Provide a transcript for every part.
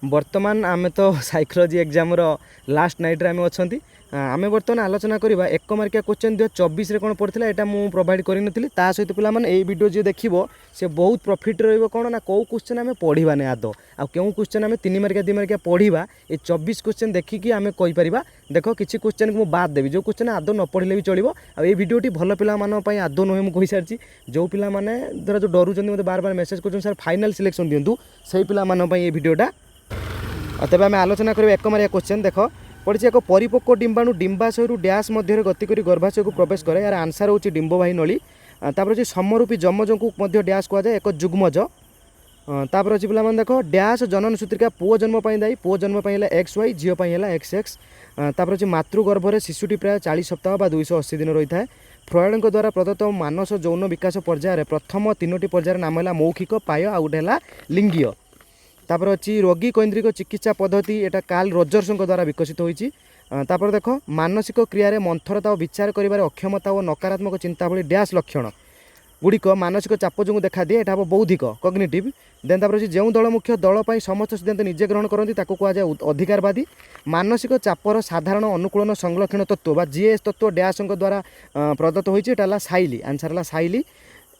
बर्तमान आम तो साइकोलोजी एग्जाम लास्ट नाइट रे आम अच्छा आम बर्तमान आलोचना करवा 1 मार्किया क्वेश्चन 2024 रे कौन पड़ता है मुझे प्रोवाइड करी ना सहित पे वीडियो जी देखो से बहुत प्रॉफिट रही कौन ना कौ क्वेश्चन आम पढ़ा नहीं आद आ क्यों क्वेश्चन आम 3 मार्किया 2 मार्किया पढ़ा ये 24 क्वेश्चन देखिकी आम कहीपर देख किसी क्वेश्चन को बाद देवी जो क्वेश्चन आदौ न पढ़ले भी चलो आ भिडियोटी भल पाई आदौ नुहे मुझे सारी जो पाने धर जो डरुँच मतलब बार बार मेसेज कर सर फाइनाल सिलेक्शन दिंतु से पाई भिडियोटा तेज आम आलोचना करें 1 मार्किया क्वेश्चन देख पड़ी एक परिपक्व डिंबाणु डिंबाशय डैश मध्य गति कर गर्भाशय को प्रवेश करे यार आंसर होची डिंबवाही नली तापर अच्छी समरूपी जमज को डैश कहुए एक जुग्मज तापर अच्छी पे देख डैश जनन सूत्रिका पुओ जन्म दायी पुओ जन्म है एक्स वाई झील है एक्स एक्स तापर अच्छी मातृगर्भरे शिशुटी प्राय 40 सप्ताह बा 280 दिन रही है फ्रॉयड द्वारा प्रदत्त मानस यौन विकास पर्यायर प्रथम 3टी पर्यायर नाम है मौखिक पाय आ गोटे है लिंगीय तापर अच्छी रोगी केन्द्रिक चिकित्सा पद्धति एटा कार्ल रोजर्स द्वारा विकसित होती तापर देख मानसिक क्रिया मंथरता और विचार कर अक्षमता और नकारात्मक चिंता भली डैश लक्षण गुड़िक मानसिक चाप जो देखा दिए यहाँ बौद्धिक कग्निटिव देन तापर जो दल मुख्य दल पर समस्त सिद्धांत निजे ग्रहण करती कहुए अधिकारवादी मानसिक चापर साधारण अनुकूलन संरक्षण तत्व जीएस तत्व डैश द्वारा प्रदत्त होता साइली आंसर है साइली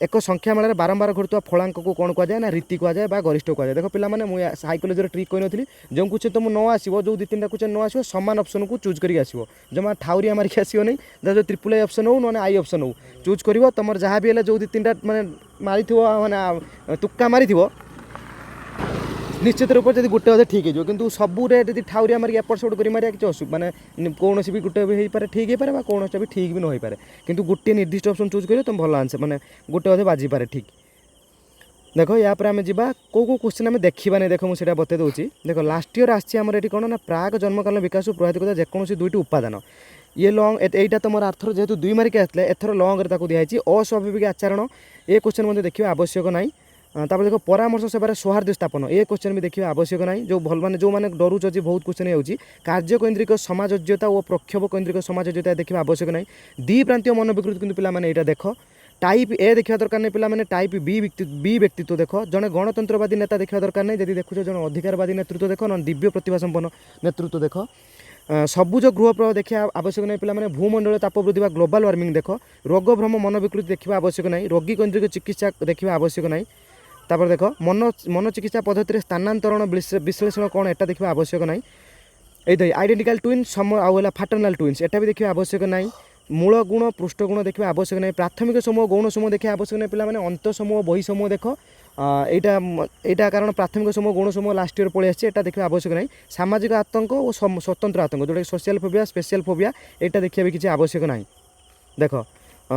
एक संख्या मेल बारंबार घुरुवा फलांक को कौन कहुए ना रीति कहुए गरिष्ठ कहुए देख पे मुझे साइकोलोजी ट्रिक कही नी जो क्वेश्चन तुम न आसो जो 2-3टा क्वेश्चन न आसो सामान ऑप्शन को चूज करके आसो जमा ठाउरिया मारिक आसो नहीं जो ट्रिपल आई ऑप्शन हो ना आई ऑप्शन हो चूज कर तुम जहाँ भी है जो 2-3टा माने मारी माने तुक्का मारी निश्चित रूप से गोटे अधे ठीक हो कि सबूरे ठाउरिया मारिक एपट सेपट कर मारिया किसी माने कौन भी गोटे भी हो पारे ठीक हो पारे कौन भी ठीक भी न हो पारे किंतु गोटे निर्दिष्ट ऑप्शन चूज कर तुम भल आंसर माने गोटे अधे बाजी पारे ठीक देख या आम जा कौ क्वेश्चन आम देखा नहीं देख मुझे बता दूसरी देख लास्ट ईयर आमर ये कौन ना प्राग जन्मकालीन विकास प्रभावित करता जेकोसी 2टी उपादान ये लंग यहाँ तो मोर अर्थर जेहतु 2 मार्किया आसला एथर लंग दिखाई अस्वाभाविक आचरण ये क्वेश्चन मतलब देखिए आवश्यक नहीं तापर देख परामर्श सेवार सौहार्द स्थापन ये क्वेश्चन भी देखिए आवश्यक नहीं जो भल मैंने जो मैंने डरुच अच्छी बहुत क्वेश्चन होगी कार्य केन्द्रिक समाजोज्यता और प्रक्षोभ केन्द्रिक समाजोज्यता देखिए आवश्यक नहीं द्विप्रांतीय मन विकृति किंतु पे यहाँ देख टाइप ए देखा दरकार नहीं पे टाइप बी व्यक्तित्व देख जड़े गणतंत्रवादी नेता देखा दरकार नहीं जब देखुच जो अधिकारवादी नेतृत्व देख न दिव्य प्रतिभा संपन्न नेतृत्व देख सबुज गृह प्रभाव देखा आवश्यक नहीं पे भूमंडल ताप वृद्धि ग्लोबल वार्मिंग देख रोग भ्रम मन विकृति देखा आवश्यक नहीं रोगी केन्द्रिक चिकित्सा देखा आवश्यक नहीं तापर देख मन चिकित्सा पद्धति स्थानांतरण विश्लेषण कौन एटा देखा आवश्यक नहीं ये आइडेंटिकल ट्विन्स सम आउला फाटर्नाल ट्विन्स एटा भी देखा आवश्यक नहीं मूल गुण पृष्ठ गुण देखा आवश्यक नहीं प्राथमिक समूह गौण समूह देखा आवश्यक नहीं पे अंत समूह बही समूह देख यहाँ कारण प्राथमिक समूह गौण समूह लास्ट ईयर पलि आसी देखा आवश्यक नहीं सामाजिक आतंक और स्वतंत्र आतंक जोटा सोशल फोबिया स्पेशल फोबिया यहाँ देखिए भी किसी आवश्यक नहीं देख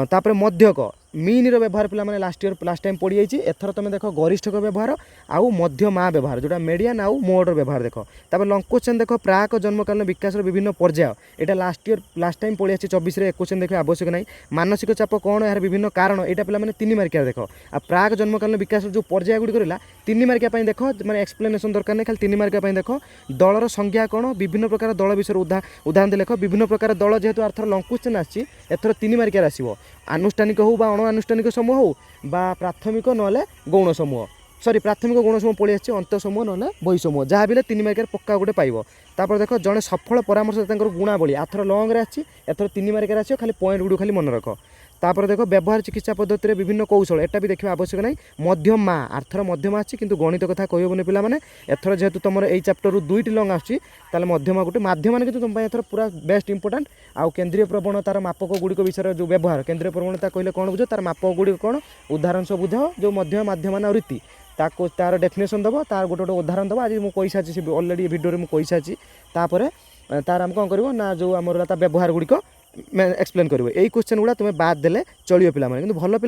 तापर मध्यक मीन व्यवहार पे लास्ट टाइम पड़ी जाइए एथर तुम देख गरिष्ठक व्यवहार आउ मध्य माँ व्यवहार जोटा मेडियान आउ मोडर व्यवहार देख तापर लंग क्वेश्चन देख प्राक जन्मकालीन विकास विभिन्न पर्याय यहाँ लास्ट टाइम पड़ी 24 रे क्वेश्चन देखा आवश्यक नहीं मानसिक चाप कौन यार विभिन्न कारण यहाँ पे 3 मार्किया देख आ प्राक जन्मकालीन विकास जो पर्याय गुड़िक रहा 3 मार्किया देख मैंने एक्सप्लेनेशन दरकार नहीं खाली 3 मार्किया देख दलर संज्ञा कौन विभिन्न प्रकार दल विषय उदाहरण देख विभिन्न प्रकार दल जेहेतु आर्थर लंग क्वेश्चन आसी एथर 3 मार्किया आसो आनुष्ठानिक हो अणुआनुष्ठानिक समूह हो प्राथमिक ना गौण समूह सॉरी प्राथमिक गौण समूह पलि आसी अंत समूह ना बही समूह जहाँ भी 3 मार्किया पक्का गोटे पाइब तापर देख जड़े सफल परामर्शदाता गुणावली आथर लंग रे आसी एथर 3 मार्किया आसो खाली पॉइंट गुड़ खाली मन रख तापर देख व्यवहार चिकित्सा पद्धति विभिन्न कौशल एटा भी देखा आवश्यक नहीं मध्यम माँ आर्थर मध्यम आसी किंतु गणित कथा कहबनी पे एथर जेहेतु तुम यही चैप्टर 2टी लंग आसुच्छी मध्यम गोटे माध्यम कि तुम एथर पूरा बेस्ट इंपोर्टाट आउ केन्द्रीय प्रवणतार मापक गुड़िक विषय जो व्यवहार केन्द्रीय प्रवणता कहले कौन बुझ तार मापक गुड़िक कौन उदाहरण सब बुझ जो मध्यम माध्यम वृत्ति तार डेफिनेशन दब तार गोटे गोटे उदाहरण दब आज मुझे कही सारी अलरेडी भिडियो में कही सारी तार आम कौन कर ना जो आम व्यवहार गुड़िक एक्सप्लेन करेंगे यही क्वेश्चन गुड़ा तुम्हें बाद देले चलिए पे कि भल पे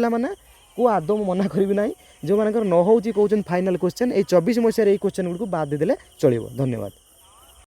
को आदौ मना करी ना जो मान न हो कहते फाइनाल क्वेश्चन ये 24 मसीह क्वेश्चन गुड़ को बाद देदेले चलो धन्यवाद।